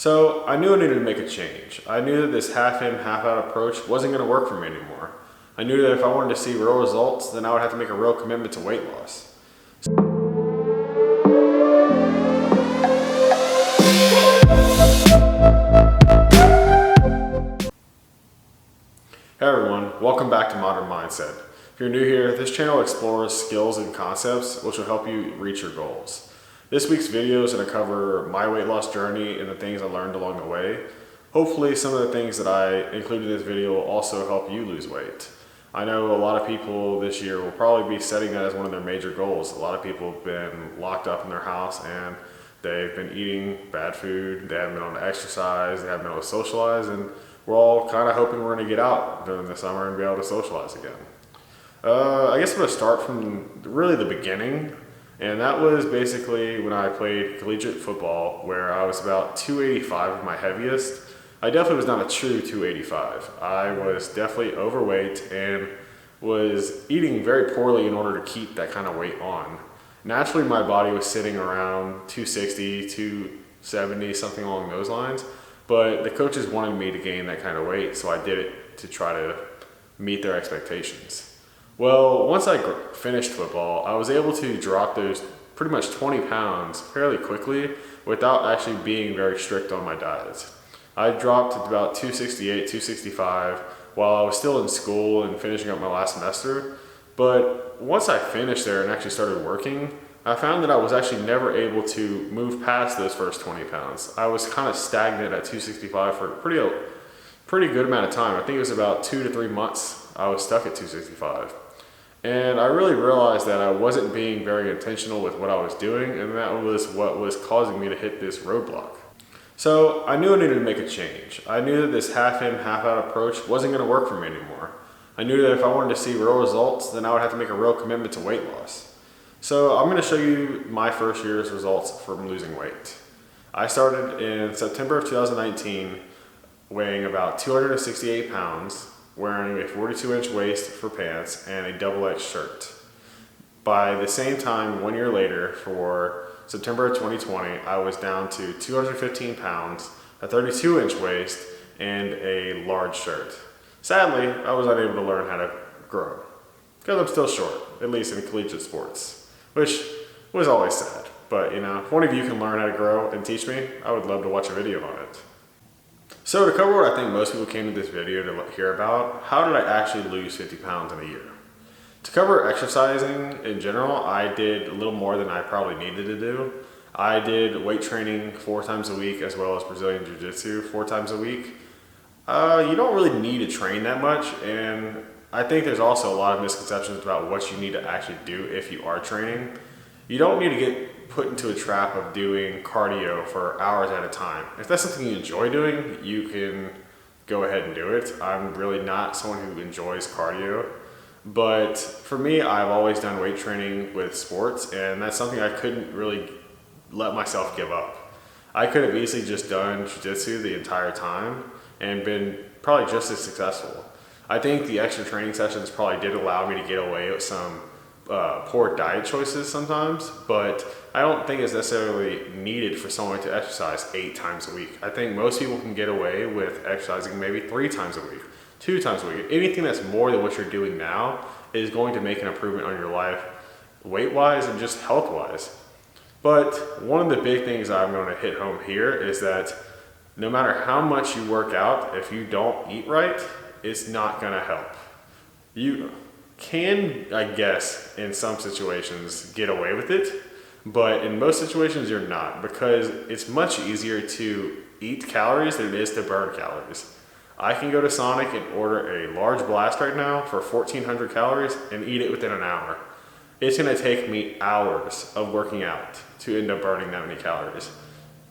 So I knew I needed to make a change. I knew that this half in, half out approach wasn't going to work for me anymore. I knew that if I wanted to see real results, then I would have to make a real commitment to weight loss. Hey everyone, welcome back to Modern Mindset. If you're new here, this channel explores skills and concepts which will help you reach your goals. This week's video is going to cover my weight loss journey and the things I learned along the way. Hopefully some of the things that I included in this video will also help you lose weight. I know a lot of people this year will probably be setting that as one of their major goals. A lot of people have been locked up in their house and they've been eating bad food, they haven't been able to exercise, they haven't been able to socialize, and we're all kind of hoping we're going to get out during the summer and be able to socialize again. I guess I'm going to start from really the beginning, and that was basically when I played collegiate football, where I was about 285 at my heaviest. I definitely was not a true 285. I was definitely overweight and was eating very poorly in order to keep that kind of weight on. Naturally, my body was sitting around 260, 270, something along those lines. But the coaches wanted me to gain that kind of weight, so I did it to try to meet their expectations. Well, once I finished football, I was able to drop those pretty much 20 pounds fairly quickly without actually being very strict on my diet. I dropped to about 268, 265 while I was still in school and finishing up my last semester. But once I finished there and actually started working, I found that I was actually never able to move past those first 20 pounds. I was kind of stagnant at 265 for a pretty good amount of time. I think it was about 2 to 3 months I was stuck at 265. And I really realized that I wasn't being very intentional with what I was doing, and that was what was causing me to hit this roadblock. So I knew I needed to make a change. I knew that this half in, half out approach wasn't going to work for me anymore. I knew that if I wanted to see real results, then I would have to make a real commitment to weight loss. So I'm going to show you my first year's results from losing weight. I started in September of 2019 weighing about 268 pounds, wearing a 42-inch waist for pants and a double-X shirt. By the same time, 1 year later, for September of 2020, I was down to 215 pounds, a 32-inch waist, and a large shirt. Sadly, I was unable to learn how to grow, because I'm still short, at least in collegiate sports. Which was always sad, but if one of you can learn how to grow and teach me, I would love to watch a video on it. So to cover what I think most people came to this video to hear about, how did I actually lose 50 pounds in a year? To cover exercising in general, I did a little more than I probably needed to do. I did weight training 4 times a week as well as Brazilian Jiu-Jitsu 4 times a week. You don't really need to train that much, and I think there's also a lot of misconceptions about what you need to actually do if you are training. You don't need to get put into a trap of doing cardio for hours at a time. If that's something you enjoy doing, you can go ahead and do it. I'm really not someone who enjoys cardio. But for me, I've always done weight training with sports, and that's something I couldn't really let myself give up. I could have easily just done jiu-jitsu the entire time and been probably just as successful. I think the extra training sessions probably did allow me to get away with some poor diet choices sometimes, but I don't think it's necessarily needed for someone to exercise 8 times a week. I think most people can get away with exercising maybe 3 times a week, 2 times a week. Anything that's more than what you're doing now is going to make an improvement on your life, weight-wise and just health-wise. But one of the big things I'm going to hit home here is that no matter how much you work out, if you don't eat right, it's not going to help. You can, I guess, in some situations get away with it, but in most situations you're not, because it's much easier to eat calories than it is to burn calories. I can go to Sonic and order a large blast right now for 1,400 calories and eat it within an hour. It's going to take me hours of working out to end up burning that many calories.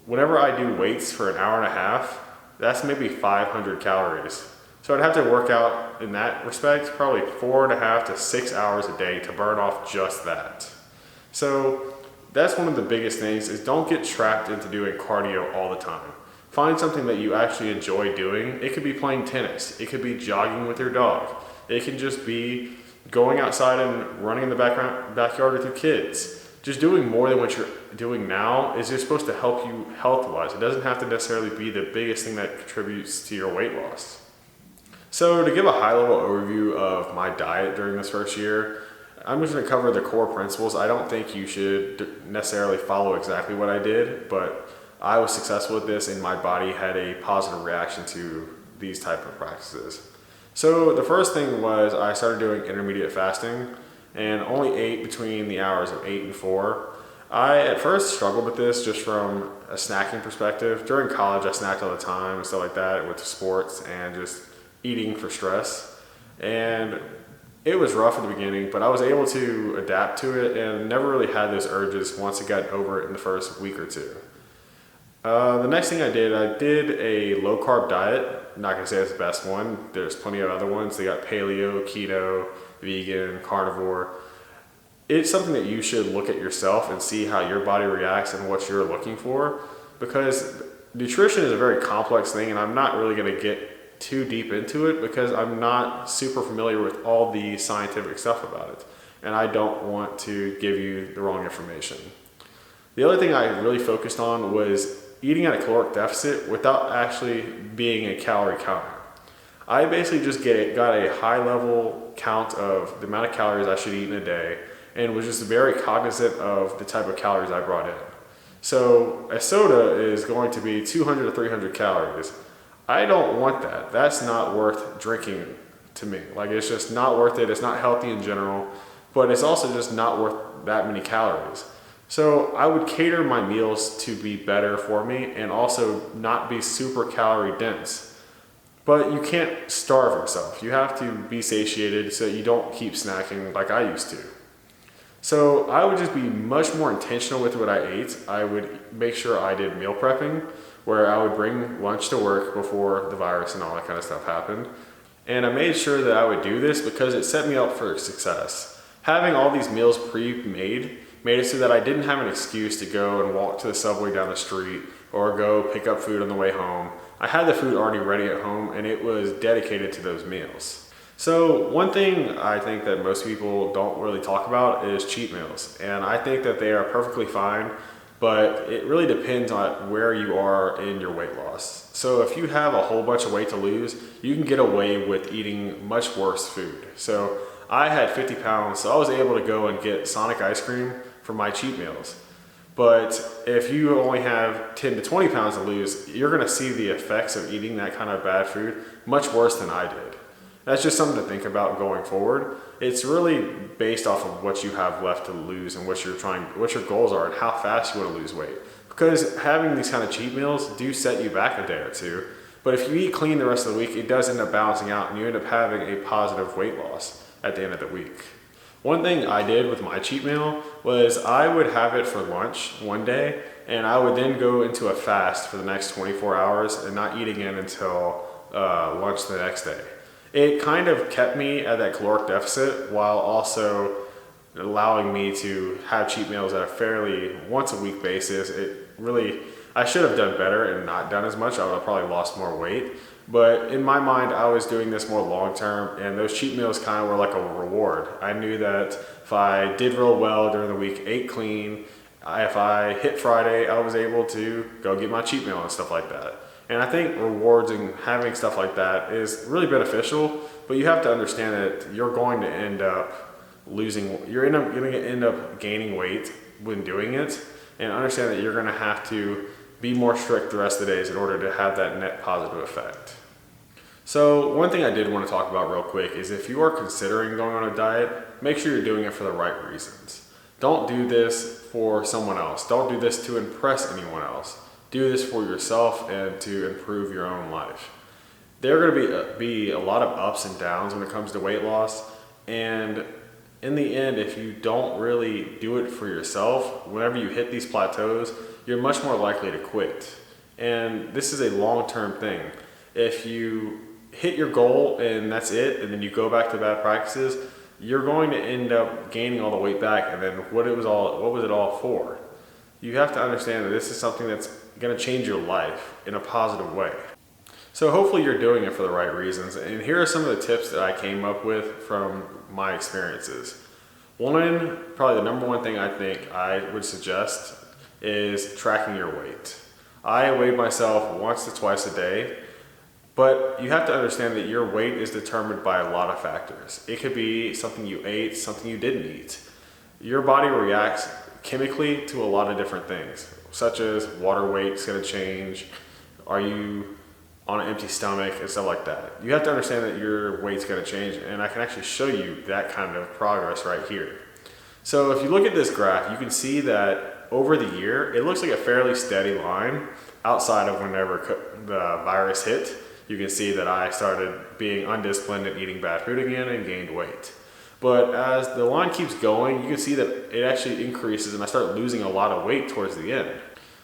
Whenever I do weights for an hour and a half, that's maybe 500 calories. So I'd have to work out in that respect probably 4.5 to 6 hours a day to burn off just that. So that's one of the biggest things, is don't get trapped into doing cardio all the time. Find something that you actually enjoy doing. It could be playing tennis. It could be jogging with your dog. It can just be going outside and running in the backyard with your kids. just doing more than what you're doing now is just supposed to help you health-wise. It doesn't have to necessarily be the biggest thing that contributes to your weight loss. So to give a high-level overview of my diet during this first year, I'm just going to cover the core principles. I don't think you should necessarily follow exactly what I did, but I was successful with this and my body had a positive reaction to these type of practices. So the first thing was I started doing intermediate fasting and only ate between the hours of 8 and 4. I at first struggled with this just from a snacking perspective. During college I snacked all the time and stuff like that with sports and just eating for stress. And it was rough at the beginning, but I was able to adapt to it and never really had those urges once I got over it in the first week or two. The next thing I did a low carb diet. I'm not gonna say it's the best one. There's plenty of other ones. They got paleo, keto, vegan, carnivore. It's something that you should look at yourself and see how your body reacts and what you're looking for, because nutrition is a very complex thing and I'm not really gonna get too deep into it because I'm not super familiar with all the scientific stuff about it. And I don't want to give you the wrong information. The other thing I really focused on was eating at a caloric deficit without actually being a calorie counter. I basically just got a high level count of the amount of calories I should eat in a day and was just very cognizant of the type of calories I brought in. So a soda is going to be 200 to 300 calories. I don't want that. That's not worth drinking to me. Like, it's just not worth it. It's not healthy in general, but it's also just not worth that many calories. So I would cater my meals to be better for me and also not be super calorie dense. But you can't starve yourself. You have to be satiated so that you don't keep snacking like I used to. So I would just be much more intentional with what I ate. I would make sure I did meal prepping, where I would bring lunch to work before the virus and all that kind of stuff happened. And I made sure that I would do this because it set me up for success. Having all these meals pre-made made it so that I didn't have an excuse to go and walk to the Subway down the street or go pick up food on the way home. I had the food already ready at home and it was dedicated to those meals. So one thing I think that most people don't really talk about is cheat meals. And I think that they are perfectly fine, but it really depends on where you are in your weight loss. So if you have a whole bunch of weight to lose, you can get away with eating much worse food. So I had 50 pounds, so I was able to go and get Sonic ice cream for my cheat meals. But if you only have 10 to 20 pounds to lose, you're gonna see the effects of eating that kind of bad food much worse than I did. That's just something to think about going forward. It's really based off of what you have left to lose and what your goals are and how fast you want to lose weight. Because having these kind of cheat meals do set you back a day or two. But if you eat clean the rest of the week, it does end up balancing out and you end up having a positive weight loss at the end of the week. One thing I did with my cheat meal was I would have it for lunch one day and I would then go into a fast for the next 24 hours and not eat again until lunch the next day. It kind of kept me at that caloric deficit while also allowing me to have cheat meals at a fairly once a week basis. I should have done better and not done as much. I would have probably lost more weight. But in my mind, I was doing this more long term, and those cheat meals kind of were like a reward. I knew that if I did real well during the week, ate clean, if I hit Friday, I was able to go get my cheat meal and stuff like that. And I think rewards and having stuff like that is really beneficial, but you have to understand that you're going to end up going to end up gaining weight when doing it, and understand that you're going to have to be more strict the rest of the days in order to have that net positive effect. So one thing I did want to talk about real quick is if you are considering going on a diet, make sure you're doing it for the right reasons. Don't do this for someone else. Don't do this to impress anyone else. Do this for yourself and to improve your own life. There are going to be a lot of ups and downs when it comes to weight loss, and in the end, if you don't really do it for yourself, whenever you hit these plateaus, you're much more likely to quit. And this is a long-term thing. If you hit your goal and that's it, and then you go back to bad practices, you're going to end up gaining all the weight back, and then what was it all for? You have to understand that this is something that's going to change your life in a positive way. So hopefully you're doing it for the right reasons, and here are some of the tips that I came up with from my experiences. Probably the number one thing I think I would suggest is tracking your weight. I weigh myself once to twice a day, but you have to understand that your weight is determined by a lot of factors. It could be something you ate, something you didn't eat. Your body reacts chemically to a lot of different things, such as water weight's gonna change. Are you on an empty stomach and stuff like that? You have to understand that your weight's gonna change, and I can actually show you that kind of progress right here. So if you look at this graph, you can see that over the year, it looks like a fairly steady line outside of whenever the virus hit. You can see that I started being undisciplined and eating bad food again and gained weight. But as the line keeps going, you can see that it actually increases and I start losing a lot of weight towards the end.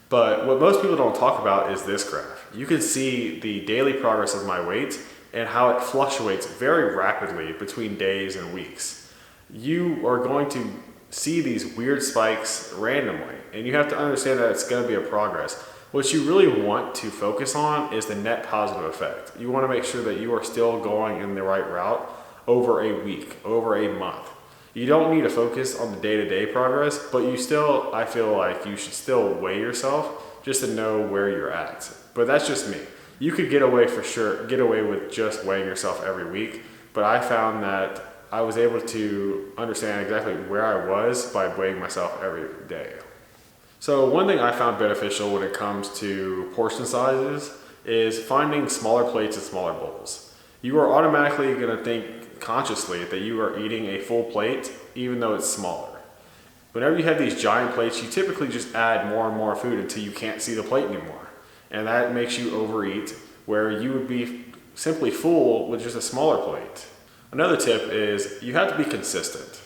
But what most people don't talk about is this graph. You can see the daily progress of my weight and how it fluctuates very rapidly between days and weeks. You are going to see these weird spikes randomly, and you have to understand that it's going to be a progress. What you really want to focus on is the net positive effect. You want to make sure that you are still going in the right route over a week, over a month. You don't need to focus on the day-to-day progress, but you still, I feel like you should still weigh yourself just to know where you're at. But that's just me. You could get away with just weighing yourself every week, but I found that I was able to understand exactly where I was by weighing myself every day. So one thing I found beneficial when it comes to portion sizes is finding smaller plates and smaller bowls. You are automatically going to think consciously that you are eating a full plate even though it's smaller. Whenever you have these giant plates, you typically just add more and more food until you can't see the plate anymore. And that makes you overeat, where you would be simply full with just a smaller plate. Another tip is you have to be consistent.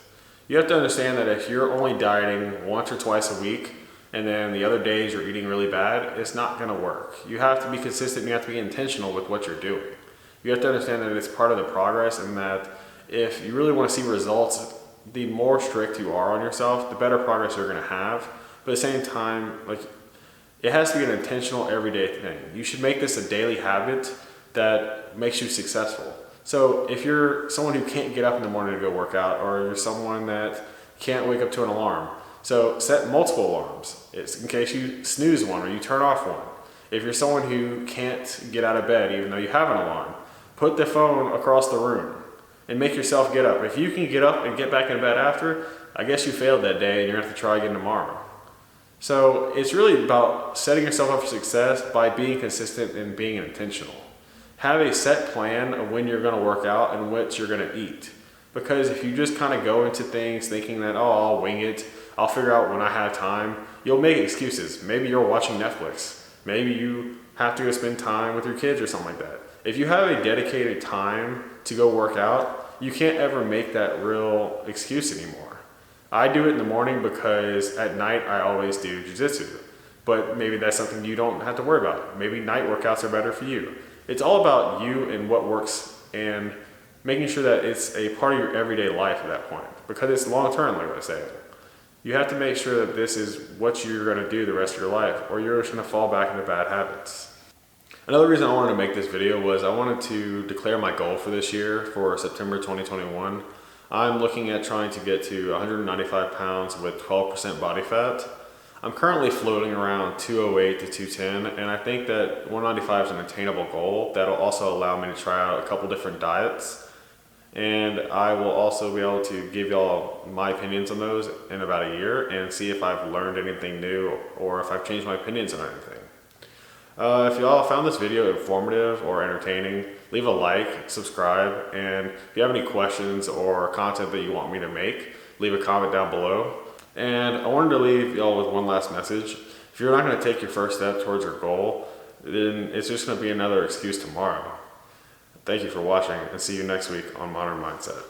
You have to understand that if you're only dieting once or twice a week and then the other days you're eating really bad, it's not going to work. You have to be consistent and you have to be intentional with what you're doing. You have to understand that it's part of the progress, and that if you really want to see results, the more strict you are on yourself, the better progress you're going to have. But at the same time, it has to be an intentional everyday thing. You should make this a daily habit that makes you successful. So if you're someone who can't get up in the morning to go work out, or you're someone that can't wake up to an alarm, so set multiple alarms. It's in case you snooze one or you turn off one. If you're someone who can't get out of bed even though you have an alarm, put the phone across the room and make yourself get up. If you can get up and get back in bed after, I guess you failed that day and you're gonna have to try again tomorrow. So it's really about setting yourself up for success by being consistent and being intentional. Have a set plan of when you're gonna work out and what you're gonna eat. Because if you just kind of go into things thinking that, oh, I'll wing it, I'll figure out when I have time, you'll make excuses. Maybe you're watching Netflix. Maybe you have to go spend time with your kids or something like that. If you have a dedicated time to go work out, you can't ever make that real excuse anymore. I do it in the morning because at night I always do jiu-jitsu. But maybe that's something you don't have to worry about. Maybe night workouts are better for you. It's all about you and what works, and making sure that it's a part of your everyday life at that point, because it's long term, like I said. You have to make sure that this is what you're going to do the rest of your life, or you're just going to fall back into bad habits. Another reason I wanted to make this video was I wanted to declare my goal for this year, for September 2021. I'm looking at trying to get to 195 pounds with 12% body fat. I'm currently floating around 208 to 210, and I think that 195 is an attainable goal. That'll also allow me to try out a couple different diets, and I will also be able to give y'all my opinions on those in about a year and see if I've learned anything new or if I've changed my opinions on anything. If y'all found this video informative or entertaining, leave a like, subscribe, and if you have any questions or content that you want me to make, leave a comment down below. And I wanted to leave y'all with one last message. If you're not going to take your first step towards your goal, then it's just going to be another excuse tomorrow. Thank you for watching, and see you next week on Modern Mindset.